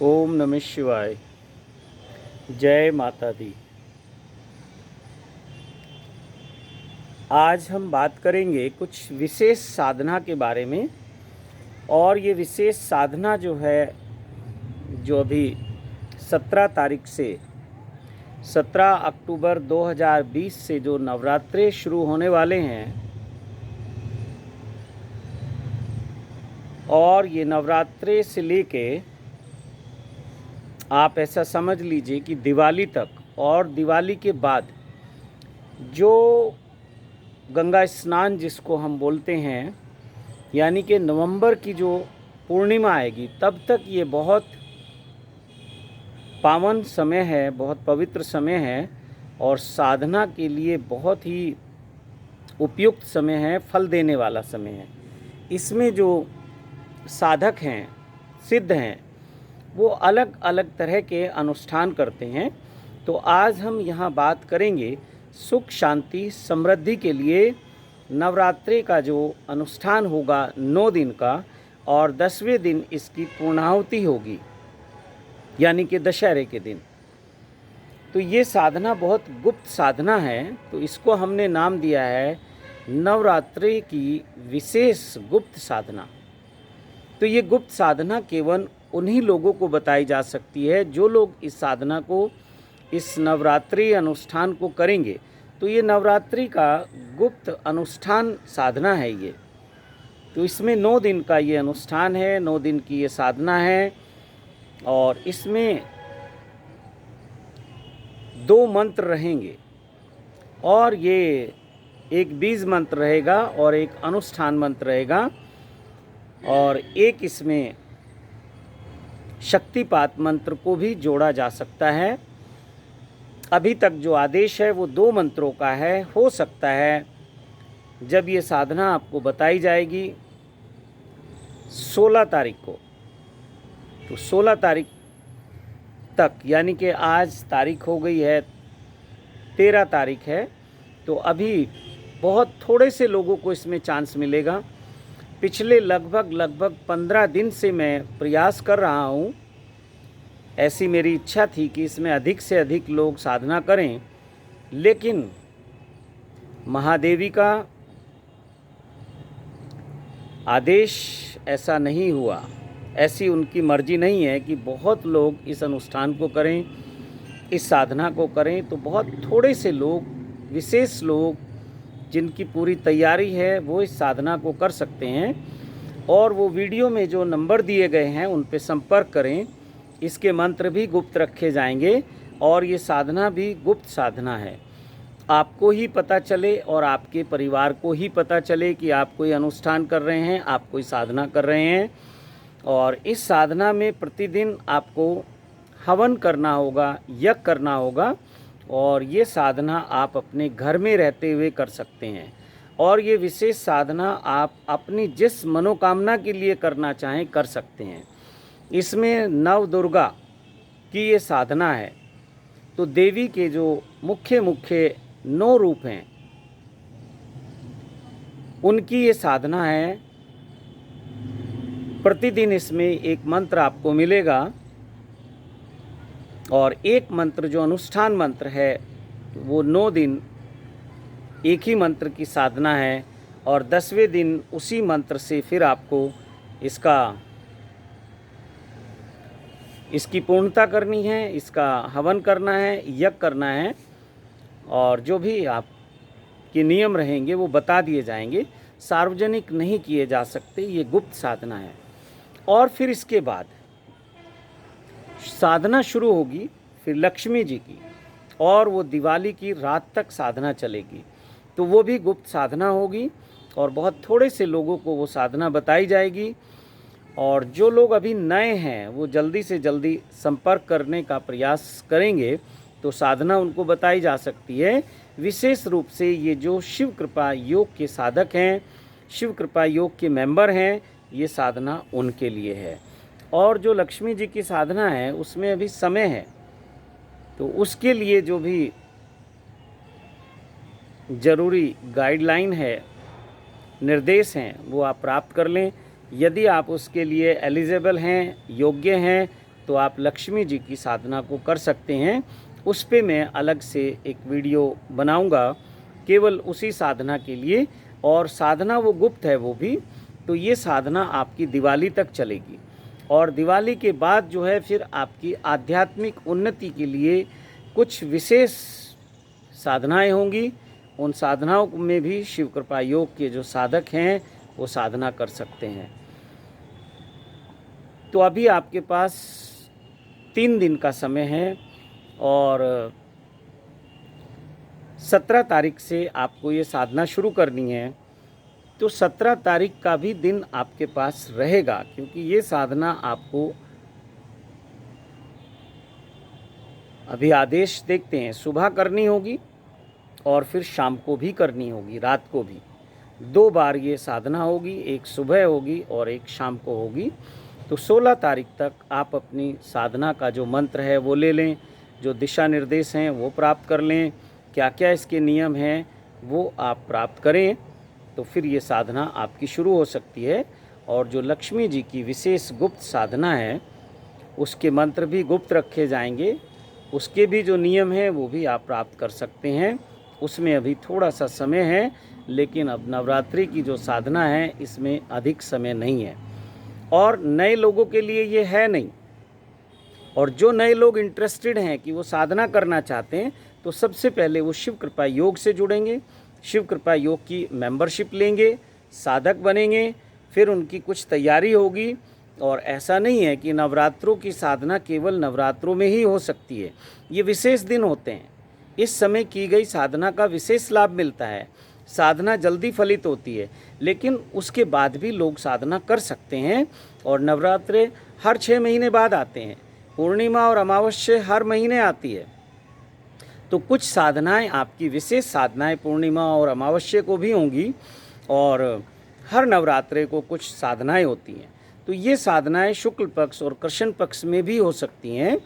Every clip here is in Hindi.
ओम नमः शिवाय। जय माता दी। आज हम बात करेंगे कुछ विशेष साधना के बारे में। और ये विशेष साधना जो है, जो अभी 17 तारीख से 17 अक्टूबर 2020 से जो नवरात्रे शुरू होने वाले हैं, और ये नवरात्रे से लेके आप ऐसा समझ लीजिए कि दिवाली तक, और दिवाली के बाद जो गंगा स्नान जिसको हम बोलते हैं, यानी कि नवंबर की जो पूर्णिमा आएगी, तब तक ये बहुत पावन समय है, बहुत पवित्र समय है और साधना के लिए बहुत ही उपयुक्त समय है, फल देने वाला समय है। इसमें जो साधक हैं, सिद्ध हैं, वो अलग अलग तरह के अनुष्ठान करते हैं। तो आज हम यहाँ बात करेंगे सुख शांति समृद्धि के लिए नवरात्रि का जो अनुष्ठान होगा 9 दिन का, और 10वें दिन इसकी पूर्णाहुति होगी, यानी कि दशहरे के दिन। तो ये साधना बहुत गुप्त साधना है, तो इसको हमने नाम दिया है नवरात्रि की विशेष गुप्त साधना। तो ये गुप्त साधना केवल उन्हीं लोगों को बताई जा सकती है जो लोग इस साधना को, इस नवरात्रि अनुष्ठान को करेंगे। तो ये नवरात्रि का गुप्त अनुष्ठान साधना है ये। तो इसमें 9 दिन का ये अनुष्ठान है, 9 दिन की ये साधना है। और इसमें 2 मंत्र रहेंगे, और ये एक बीज मंत्र रहेगा और एक अनुष्ठान मंत्र रहेगा, और एक इसमें शक्तिपात मंत्र को भी जोड़ा जा सकता है। अभी तक जो आदेश है वो 2 मंत्रों का है। हो सकता है जब ये साधना आपको बताई जाएगी 16 तारीख को, तो 16 तारीख तक, यानी कि आज तारीख हो गई है 13 तारीख है, तो अभी बहुत थोड़े से लोगों को इसमें चांस मिलेगा। पिछले लगभग 15 दिन से मैं प्रयास कर रहा हूँ, ऐसी मेरी इच्छा थी कि इसमें अधिक से अधिक लोग साधना करें, लेकिन महादेवी का आदेश ऐसा नहीं हुआ, ऐसी उनकी मर्जी नहीं है कि बहुत लोग इस अनुष्ठान को करें, इस साधना को करें। तो बहुत थोड़े से लोग, विशेष लोग जिनकी पूरी तैयारी है, वो इस साधना को कर सकते हैं। और वो वीडियो में जो नंबर दिए गए हैं उन पे संपर्क करें। इसके मंत्र भी गुप्त रखे जाएंगे और ये साधना भी गुप्त साधना है। आपको ही पता चले और आपके परिवार को ही पता चले कि आप कोई अनुष्ठान कर रहे हैं, आप कोई साधना कर रहे हैं। और इस साधना में प्रतिदिन आपको हवन करना होगा, यज्ञ करना होगा, और ये साधना आप अपने घर में रहते हुए कर सकते हैं। और ये विशेष साधना आप अपनी जिस मनोकामना के लिए करना चाहें कर सकते हैं। इसमें नव दुर्गा की ये साधना है। तो देवी के जो मुख्य 9 रूप हैं, उनकी ये साधना है। प्रतिदिन इसमें एक मंत्र आपको मिलेगा, और एक मंत्र जो अनुष्ठान मंत्र है वो 9 दिन एक ही मंत्र की साधना है, और 10वें दिन उसी मंत्र से फिर आपको इसकी पूर्णता करनी है, इसका हवन करना है, यज्ञ करना है, और जो भी आपके नियम रहेंगे वो बता दिए जाएंगे। सार्वजनिक नहीं किए जा सकते, ये गुप्त साधना है। और फिर इसके बाद साधना शुरू होगी फिर लक्ष्मी जी की, और वो दिवाली की रात तक साधना चलेगी। तो वो भी गुप्त साधना होगी, और बहुत थोड़े से लोगों को वो साधना बताई जाएगी। और जो लोग अभी नए हैं वो जल्दी से जल्दी संपर्क करने का प्रयास करेंगे, तो साधना उनको बताई जा सकती है। विशेष रूप से ये जो शिव कृपा योग के साधक हैं, शिव कृपा योग के मेंबर हैं, ये साधना उनके लिए है। और जो लक्ष्मी जी की साधना है उसमें अभी समय है, तो उसके लिए जो भी ज़रूरी गाइडलाइन है, निर्देश हैं, वो आप प्राप्त कर लें। यदि आप उसके लिए एलिजिबल हैं, योग्य हैं, तो आप लक्ष्मी जी की साधना को कर सकते हैं। उस पे मैं अलग से एक वीडियो बनाऊंगा केवल उसी साधना के लिए, और साधना वो गुप्त है वो भी। तो ये साधना आपकी दिवाली तक चलेगी, और दिवाली के बाद जो है फिर आपकी आध्यात्मिक उन्नति के लिए कुछ विशेष साधनाएं होंगी। उन साधनाओं में भी शिव कृपा योग के जो साधक हैं वो साधना कर सकते हैं। तो अभी आपके पास 3 दिन का समय है, और 17 तारीख से आपको ये साधना शुरू करनी है। तो 17 तारीख का भी दिन आपके पास रहेगा, क्योंकि ये साधना आपको अभी आदेश देखते हैं, सुबह करनी होगी और फिर शाम को भी करनी होगी, रात को भी। 2 बार ये साधना होगी, एक सुबह होगी और एक शाम को होगी। तो 16 तारीख तक आप अपनी साधना का जो मंत्र है वो ले लें, जो दिशा निर्देश हैं वो प्राप्त कर लें, क्या क्या इसके नियम हैं वो आप प्राप्त करें। तो फिर ये साधना आपकी शुरू हो सकती है। और जो लक्ष्मी जी की विशेष गुप्त साधना है उसके मंत्र भी गुप्त रखे जाएंगे, उसके भी जो नियम हैं वो भी आप प्राप्त कर सकते हैं। उसमें अभी थोड़ा सा समय है, लेकिन अब नवरात्रि की जो साधना है इसमें अधिक समय नहीं है, और नए लोगों के लिए ये है नहीं। और जो नए लोग इंटरेस्टेड हैं कि वो साधना करना चाहते हैं, तो सबसे पहले वो शिव कृपा योग से जुड़ेंगे, शिव कृपा योग की मेंबरशिप लेंगे, साधक बनेंगे, फिर उनकी कुछ तैयारी होगी। और ऐसा नहीं है कि नवरात्रों की साधना केवल नवरात्रों में ही हो सकती है, ये विशेष दिन होते हैं। इस समय की गई साधना का विशेष लाभ मिलता है, साधना जल्दी फलित होती है, लेकिन उसके बाद भी लोग साधना कर सकते हैं। और नवरात्रे हर 6 महीने बाद आते हैं, पूर्णिमा और अमावस्या हर महीने आती है। तो कुछ साधनाएं आपकी विशेष साधनाएं पूर्णिमा और अमावस्या को भी होंगी, और हर नवरात्रे को कुछ साधनाएं होती हैं। तो ये साधनाएं शुक्ल पक्ष और कृष्ण पक्ष में भी हो सकती हैं।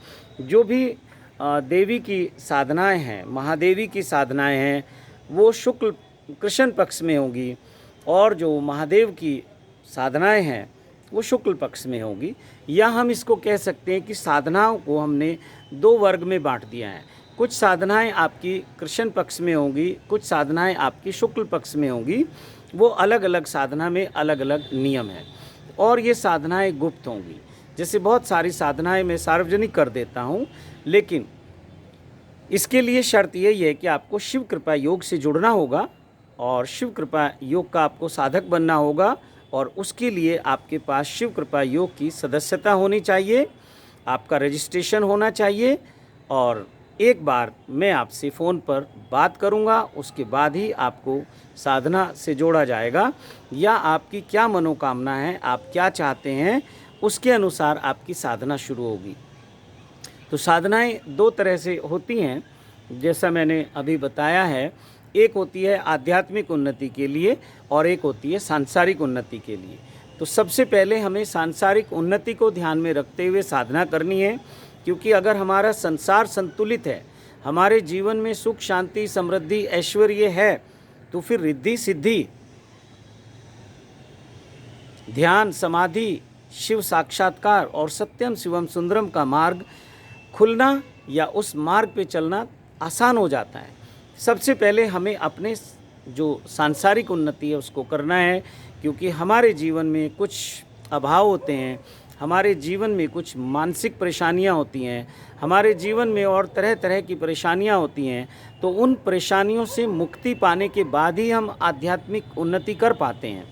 जो भी देवी की साधनाएं हैं, महादेवी की साधनाएं हैं, वो शुक्ल कृष्ण पक्ष में होंगी, और जो महादेव की साधनाएं हैं वो शुक्ल पक्ष में होगी। या हम इसको कह सकते हैं कि साधनाओं को हमने 2 वर्ग में बांट दिया है। कुछ साधनाएं आपकी कृष्ण पक्ष में होंगी, कुछ साधनाएं आपकी शुक्ल पक्ष में होंगी। वो अलग अलग साधना में अलग अलग नियम हैं, और ये साधनाएं गुप्त होंगी। जैसे बहुत सारी साधनाएं मैं सार्वजनिक कर देता हूँ, लेकिन इसके लिए शर्त यही है कि आपको शिव कृपा योग से जुड़ना होगा, और शिव कृपा योग का आपको साधक बनना होगा। और उसके लिए आपके पास शिव कृपा योग की सदस्यता होनी चाहिए, आपका रजिस्ट्रेशन होना चाहिए, और एक बार मैं आपसे फ़ोन पर बात करूंगा, उसके बाद ही आपको साधना से जोड़ा जाएगा। या आपकी क्या मनोकामना है, आप क्या चाहते हैं, उसके अनुसार आपकी साधना शुरू होगी। तो साधनाएं 2 तरह से होती हैं, जैसा मैंने अभी बताया है। एक होती है आध्यात्मिक उन्नति के लिए, और एक होती है सांसारिक उन्नति के लिए। तो सबसे पहले हमें सांसारिक उन्नति को ध्यान में रखते हुए साधना करनी है, क्योंकि अगर हमारा संसार संतुलित है, हमारे जीवन में सुख शांति समृद्धि ऐश्वर्य है, तो फिर रिद्धि सिद्धि, ध्यान समाधि, शिव साक्षात्कार और सत्यम शिवम सुंदरम का मार्ग खुलना या उस मार्ग पे चलना आसान हो जाता है। सबसे पहले हमें अपने जो सांसारिक उन्नति है उसको करना है, क्योंकि हमारे जीवन में कुछ अभाव होते हैं, हमारे जीवन में कुछ मानसिक परेशानियां होती हैं, हमारे जीवन में और तरह तरह की परेशानियां होती हैं। तो उन परेशानियों से मुक्ति पाने के बाद ही हम आध्यात्मिक उन्नति कर पाते हैं।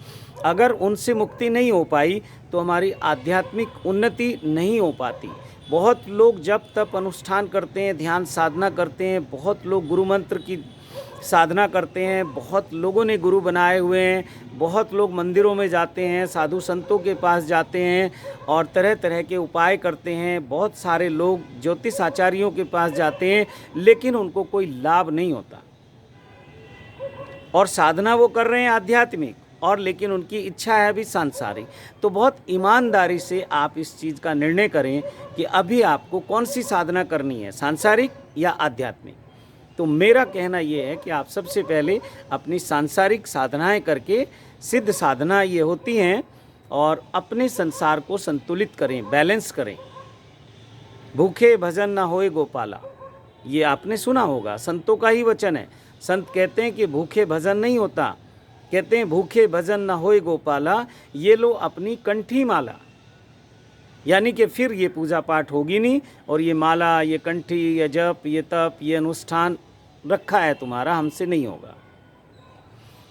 अगर उनसे मुक्ति नहीं हो पाई तो हमारी आध्यात्मिक उन्नति नहीं हो पाती। बहुत लोग जप तप अनुष्ठान करते हैं, ध्यान साधना करते हैं, बहुत लोग गुरु मंत्र की साधना करते हैं, बहुत लोगों ने गुरु बनाए हुए हैं, बहुत लोग मंदिरों में जाते हैं, साधु संतों के पास जाते हैं और तरह तरह के उपाय करते हैं, बहुत सारे लोग ज्योतिष आचार्यों के पास जाते हैं, लेकिन उनको कोई लाभ नहीं होता। और साधना वो कर रहे हैं आध्यात्मिक, और लेकिन उनकी इच्छा है अभी सांसारिक। तो बहुत ईमानदारी से आप इस चीज़ का निर्णय करें कि अभी आपको कौन सी साधना करनी है, सांसारिक या आध्यात्मिक। तो मेरा कहना ये है कि आप सबसे पहले अपनी सांसारिक साधनाएं करके, सिद्ध साधना ये होती हैं, और अपने संसार को संतुलित करें, बैलेंस करें। भूखे भजन न होए गोपाला। ये आपने सुना होगा, संतों का ही वचन है। संत कहते हैं कि भूखे भजन नहीं होता, कहते हैं भूखे भजन न होए गोपाला, ये लो अपनी कंठी माला। यानी कि फिर ये पूजा पाठ होगी नहीं, और ये माला, ये कंठी, ये जप, ये तप, ये अनुष्ठान रखा है तुम्हारा, हमसे नहीं होगा।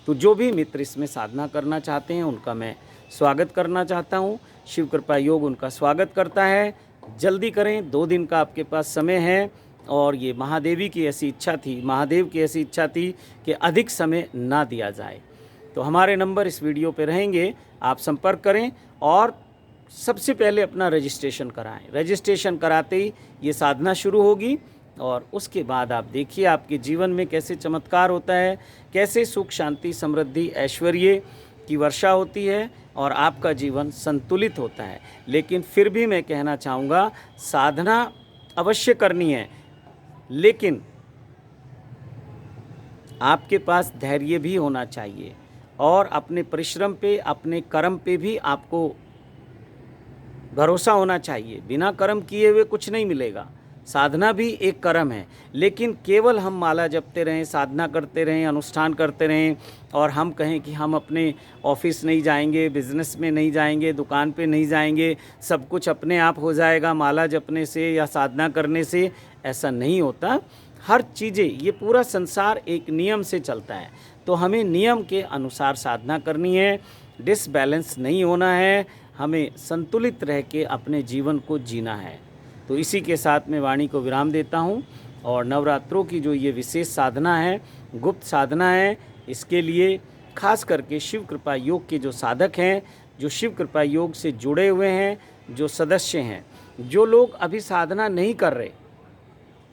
तो जो भी मित्र इसमें साधना करना चाहते हैं उनका मैं स्वागत करना चाहता हूँ। शिव कृपा योग उनका स्वागत करता है। जल्दी करें, 2 दिन का आपके पास समय है। और ये महादेवी की ऐसी इच्छा थी, महादेव की ऐसी इच्छा थी कि अधिक समय ना दिया जाए। तो हमारे नंबर इस वीडियो पे रहेंगे, आप संपर्क करें और सबसे पहले अपना रजिस्ट्रेशन कराएं। रजिस्ट्रेशन कराते ही ये साधना शुरू होगी, और उसके बाद आप देखिए आपके जीवन में कैसे चमत्कार होता है, कैसे सुख शांति समृद्धि ऐश्वर्य की वर्षा होती है और आपका जीवन संतुलित होता है। लेकिन फिर भी मैं कहना चाहूँगा, साधना अवश्य करनी है, लेकिन आपके पास धैर्य भी होना चाहिए, और अपने परिश्रम पे, अपने कर्म पे भी आपको भरोसा होना चाहिए। बिना कर्म किए हुए कुछ नहीं मिलेगा। साधना भी एक कर्म है, लेकिन केवल हम माला जपते रहें, साधना करते रहें, अनुष्ठान करते रहें, और हम कहें कि हम अपने ऑफिस नहीं जाएंगे, बिजनेस में नहीं जाएंगे, दुकान पे नहीं जाएंगे, सब कुछ अपने आप हो जाएगा माला जपने से या साधना करने से, ऐसा नहीं होता। हर चीज़ें, ये पूरा संसार एक नियम से चलता है, तो हमें नियम के अनुसार साधना करनी है। डिसबैलेंस नहीं होना है, हमें संतुलित रह के अपने जीवन को जीना है। तो इसी के साथ मैं वाणी को विराम देता हूँ। और नवरात्रों की जो ये विशेष साधना है, गुप्त साधना है, इसके लिए खास करके शिव कृपा योग के जो साधक हैं, जो शिव कृपा योग से जुड़े हुए हैं, जो सदस्य हैं, जो लोग अभी साधना नहीं कर रहे,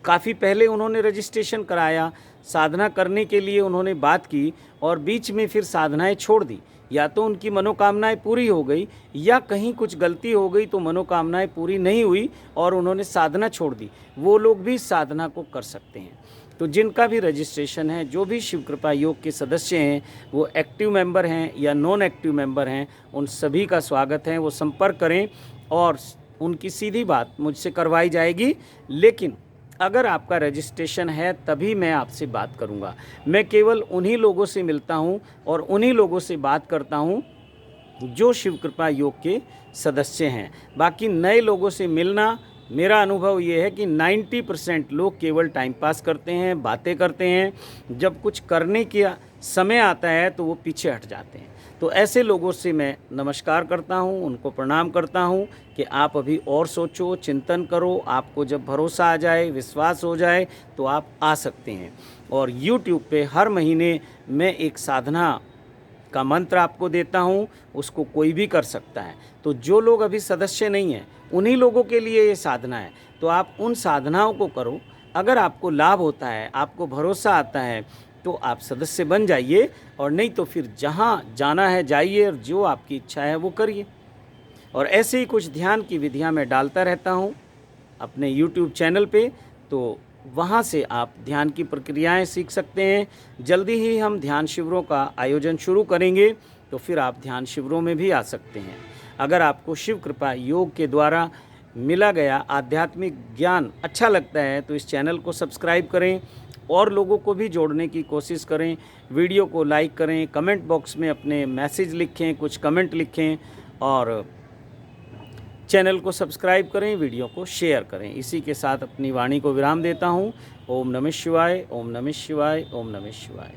काफ़ी पहले उन्होंने रजिस्ट्रेशन कराया, साधना करने के लिए उन्होंने बात की और बीच में फिर साधनाएं छोड़ दी, या तो उनकी मनोकामनाएं पूरी हो गई या कहीं कुछ गलती हो गई तो मनोकामनाएं पूरी नहीं हुई और उन्होंने साधना छोड़ दी, वो लोग भी साधना को कर सकते हैं। तो जिनका भी रजिस्ट्रेशन है, जो भी शिव कृपा योग के सदस्य हैं, वो एक्टिव मेंबर हैं या नॉन एक्टिव मेंबर हैं, उन सभी का स्वागत है। वो संपर्क करें और उनकी सीधी बात मुझसे करवाई जाएगी। लेकिन अगर आपका रजिस्ट्रेशन है तभी मैं आपसे बात करूंगा। मैं केवल उन्हीं लोगों से मिलता हूं और उन्हीं लोगों से बात करता हूं जो शिव कृपा योग के सदस्य हैं। बाकी नए लोगों से मिलना, मेरा अनुभव ये है कि 90% लोग केवल टाइम पास करते हैं, बातें करते हैं, जब कुछ करने का समय आता है तो वो पीछे हट जाते हैं। तो ऐसे लोगों से मैं नमस्कार करता हूं, उनको प्रणाम करता हूं कि आप अभी और सोचो, चिंतन करो, आपको जब भरोसा आ जाए, विश्वास हो जाए तो आप आ सकते हैं। और YouTube पे हर महीने मैं एक साधना का मंत्र आपको देता हूँ, उसको कोई भी कर सकता है। तो जो लोग अभी सदस्य नहीं हैं, उन्हीं लोगों के लिए ये साधना है, तो आप उन साधनाओं को करो। अगर आपको लाभ होता है, आपको भरोसा आता है, तो आप सदस्य बन जाइए, और नहीं तो फिर जहाँ जाना है जाइए और जो आपकी इच्छा है वो करिए। और ऐसे ही कुछ ध्यान की विधियाँ मैं डालता रहता हूँ अपने YouTube चैनल पे, तो वहाँ से आप ध्यान की प्रक्रियाएं सीख सकते हैं। जल्दी ही हम ध्यान शिविरों का आयोजन शुरू करेंगे, तो फिर आप ध्यान शिविरों में भी आ सकते हैं। अगर आपको शिव कृपा योग के द्वारा मिला गया आध्यात्मिक ज्ञान अच्छा लगता है तो इस चैनल को सब्सक्राइब करें और लोगों को भी जोड़ने की कोशिश करें। वीडियो को लाइक करें, कमेंट बॉक्स में अपने मैसेज लिखें, कुछ कमेंट लिखें, और चैनल को सब्सक्राइब करें, वीडियो को शेयर करें। इसी के साथ अपनी वाणी को विराम देता हूँ। ओम नमः शिवाय, ओम नमः शिवाय, ओम नमः शिवाय।